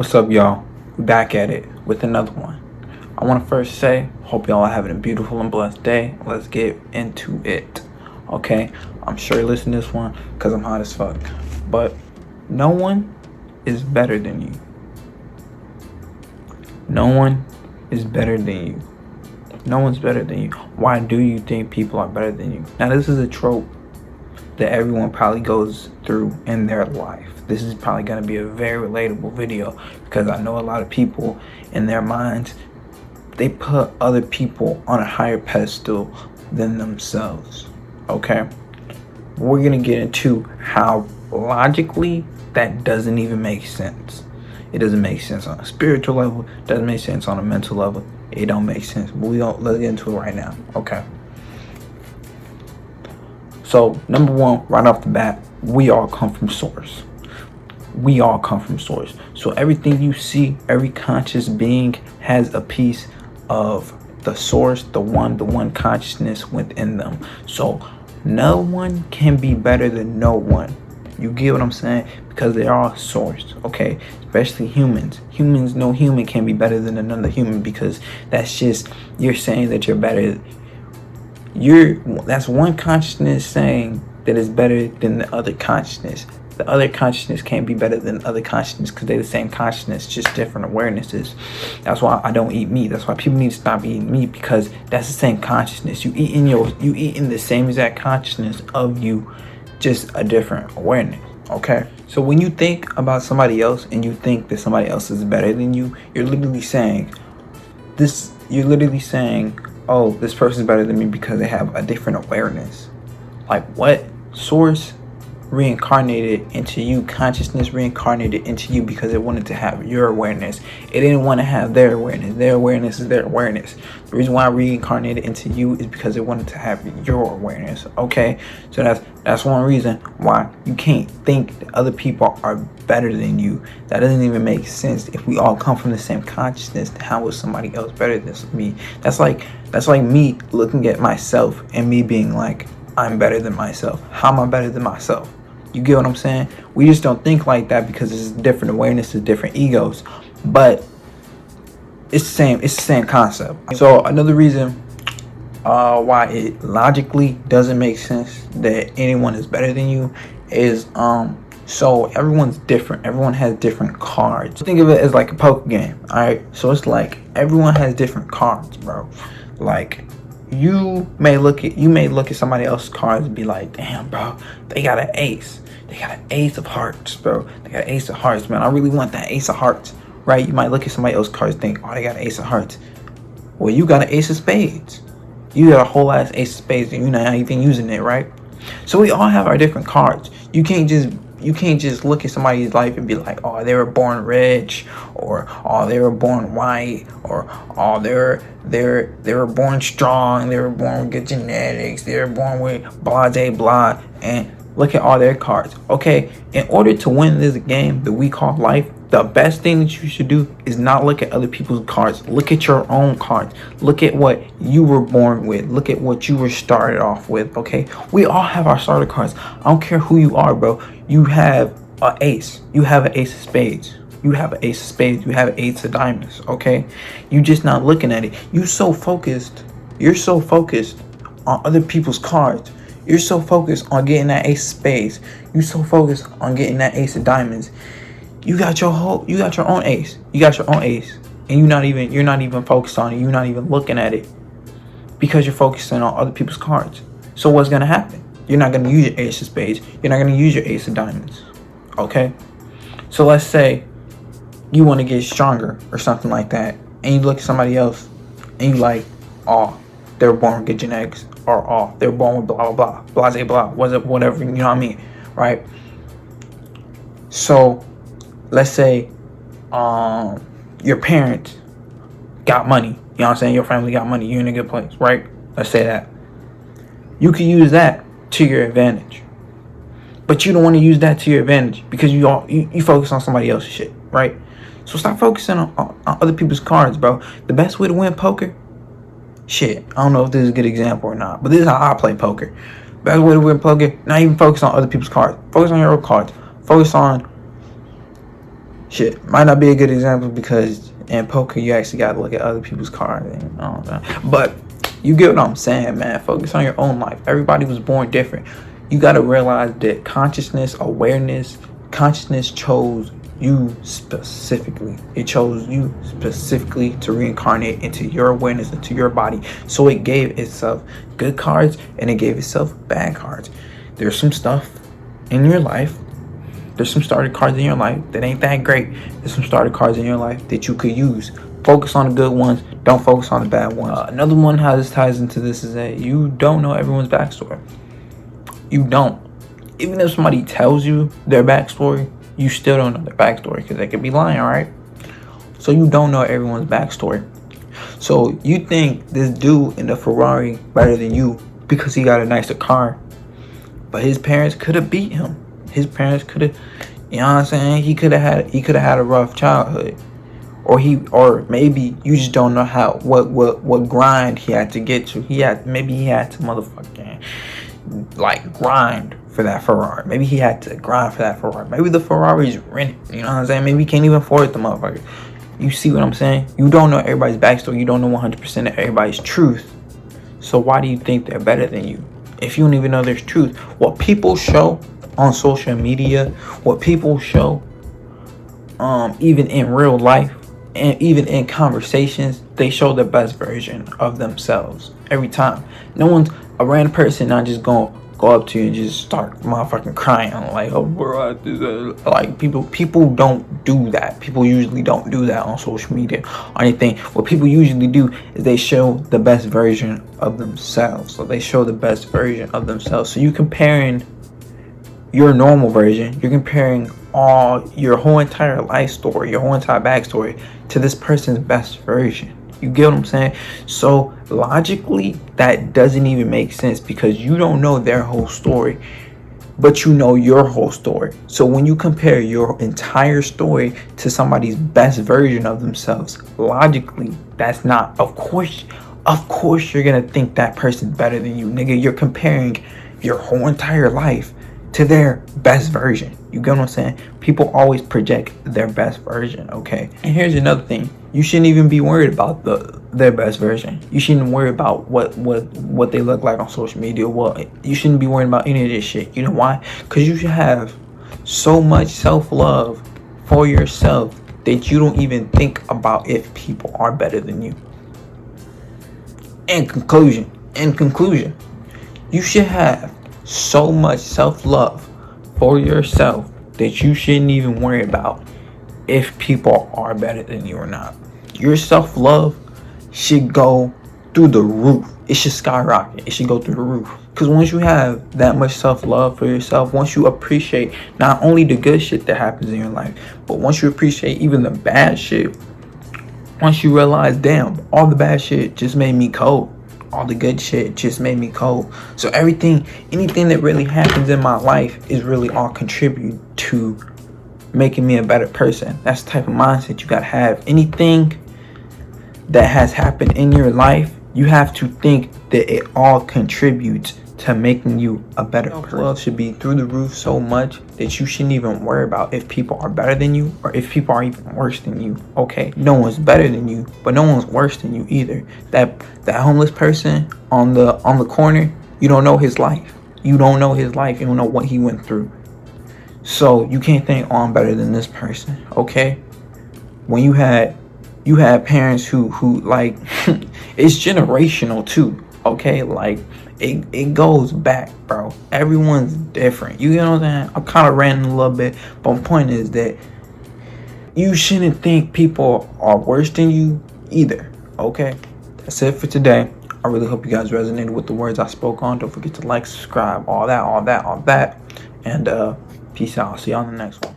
What's up, y'all? We back at it with another one. I want to first say, hope y'all are having a beautiful and blessed day. Let's get into it. Okay, I'm sure you listen to this one because I'm hot as fuck. But no one is better than you. No one is better than you. No one's better than you. Why do you think people are better than you? Now, this is a trope that everyone probably goes through in their life. This is probably going to be a very relatable video because I know a lot of people in their minds, they put other people on a higher pedestal than themselves. Okay? We're going to get into how logically that doesn't even make sense. It doesn't make sense on a spiritual level. It doesn't make sense on a mental level. It don't make sense. But let's get into it right now. Okay? So, number one, right off the bat, we all come from source. We all come from source. So everything you see, every conscious being has a piece of the source, the one consciousness within them. So no one can be better than no one. You get what I'm saying? Because they're all source, okay? Especially humans. No human can be better than another human because that's just, you're saying that you're better. That's one consciousness saying that is better than the other consciousness. The other consciousness can't be better than the other consciousness because they're the same consciousness, just different awarenesses. That's why I don't eat meat. That's why people need to stop eating meat, because that's the same consciousness. You eat in the same exact consciousness of you, just a different awareness. Okay? So when you think about somebody else and you think that somebody else is better than you, you're literally saying oh, this person's better than me because they have a different awareness. Like what? Source reincarnated into you, consciousness reincarnated into you because it wanted to have your awareness. It didn't want to have their awareness. Their awareness is their awareness. The reason why I reincarnated into you is because it wanted to have your awareness. Okay, so that's one reason why you can't think that other people are better than you. That doesn't even make sense. If we all come from the same consciousness, how is somebody else better than me? That's like me looking at myself and me being like, I'm better than myself. How am I better than myself? You get what I'm saying? We just don't think like that because it's different awarenesses, different egos. But it's the same concept. So another reason why it logically doesn't make sense that anyone is better than you is so everyone's different. Everyone has different cards. Think of it as like a poker game. Alright? So it's like everyone has different cards, bro. Like you may look at somebody else's cards and be like, damn, bro, they got an ace. They got an ace of hearts, bro. They got an ace of hearts, man. I really want that ace of hearts, right? You might look at somebody else's cards and think, oh, they got an ace of hearts. Well, you got an ace of spades. You got a whole ass ace of spades and you're not even using it, right? So we all have our different cards. You can't just look at somebody's life and be like, oh, they were born rich, or oh, they were born white, or oh, they were born strong, they were born with good genetics, they were born with blah blah, and look at all their cards. Okay, in order to win this game that we call life, the best thing that you should do is not look at other people's cards. Look at your own cards. Look at what you were born with. Look at what you were started off with, okay? We all have our starter cards. I don't care who you are, bro. You have an ace. You have an ace of spades. You have an ace of spades. You have an ace of diamonds, okay? You just not looking at it. You're so focused on other people's cards. You're so focused on getting that ace of spades. You're so focused on getting that ace of diamonds. You got your own ace. You got your own ace. And you're not even focused on it. You're not even looking at it because you're focusing on other people's cards. So what's going to happen? You're not going to use your ace of spades. You're not going to use your ace of diamonds. Okay? So let's say you want to get stronger or something like that. And you look at somebody else and you like, oh, they were born with good genetics. Or oh, they were born with blah, blah, blah. Blase, blah. Whatever. You know what I mean? Right? So let's say your parents got money. You know what I'm saying? Your family got money. You're in a good place, right? Let's say that. You can use that to your advantage. But you don't want to use that to your advantage because you focus on somebody else's shit, right? So stop focusing on other people's cards, bro. The best way to win poker, shit, I don't know if this is a good example or not, but this is how I play poker. Best way to win poker, not even focus on other people's cards. Focus on your own cards. Focus on Shit, might not be a good example because in poker you actually gotta look at other people's cards and all that. But you get what I'm saying, man. Focus on your own life. Everybody was born different. You gotta realize that consciousness chose you specifically. It chose you specifically to reincarnate into your awareness, into your body. So it gave itself good cards and it gave itself bad cards. There's some stuff in your life. There's some starter cards in your life that ain't that great. There's some starter cards in your life that you could use. Focus on the good ones. Don't focus on the bad ones. Another one how this ties into this is that you don't know everyone's backstory. You don't. Even if somebody tells you their backstory, you still don't know their backstory because they could be lying, right? So you don't know everyone's backstory. So you think this dude in the Ferrari better than you because he got a nicer car, but his parents could have beat him. His parents could have, you know what I'm saying? He could have had a rough childhood, or maybe you just don't know what grind he had to get to. Maybe he had to motherfucking like grind for that Ferrari. Maybe he had to grind for that Ferrari. Maybe the Ferrari's rented. You know what I'm saying? Maybe he can't even afford the motherfucker. You see what I'm saying? You don't know everybody's backstory. You don't know 100% of everybody's truth. So why do you think they're better than you if you don't even know there's truth? What people show on social media, what people show even in real life and even in conversations, they show the best version of themselves every time. No one's a random person not just gonna go up to you and just start motherfucking crying like, oh bro, like people don't do that. People usually don't do that on social media or anything. What people usually do is they show the best version of themselves. So they show the best version of themselves. So you comparing your normal version, you're comparing your whole entire life story, your whole entire backstory to this person's best version. You get what I'm saying? So logically, that doesn't even make sense because you don't know their whole story, but you know your whole story. So when you compare your entire story to somebody's best version of themselves, logically, that's not, of course you're gonna think that person's better than you, nigga. You're comparing your whole entire life to their best version. You get what I'm saying? People always project their best version, okay? And here's another thing. You shouldn't even be worried about their best version. You shouldn't worry about what they look like on social media. Well, you shouldn't be worrying about any of this shit. You know why? Because you should have so much self-love for yourself that you don't even think about if people are better than you. In conclusion, you should have so much self-love for yourself that you shouldn't even worry about if people are better than you or not. Your self-love should go through the roof. It should skyrocket. It should go through the roof. Because once you have that much self-love for yourself, once you appreciate not only the good shit that happens in your life, but once you appreciate even the bad shit, once you realize, damn, all the bad shit just made me cold. All the good shit just made me cold. So anything that really happens in my life is really all contribute to making me a better person. That's the type of mindset you gotta have. Anything that has happened in your life, you have to think that it all contributes to making you a better person. Love should be through the roof so much that you shouldn't even worry about if people are better than you or if people are even worse than you. Okay, no one's better than you, but no one's worse than you either. That homeless person on the corner, you don't know his life. You don't know his life. You don't know what he went through. So you can't think, oh, I'm better than this person. Okay, when you had parents who like it's generational too. Okay, like it goes back, bro. Everyone's different. You know what I'm saying? I'm kind of ranting a little bit, but my point is that you shouldn't think people are worse than you either. Okay, that's it for today. I really hope you guys resonated with the words I spoke on. Don't forget to like, subscribe, all that. And peace out. I'll see you on the next one.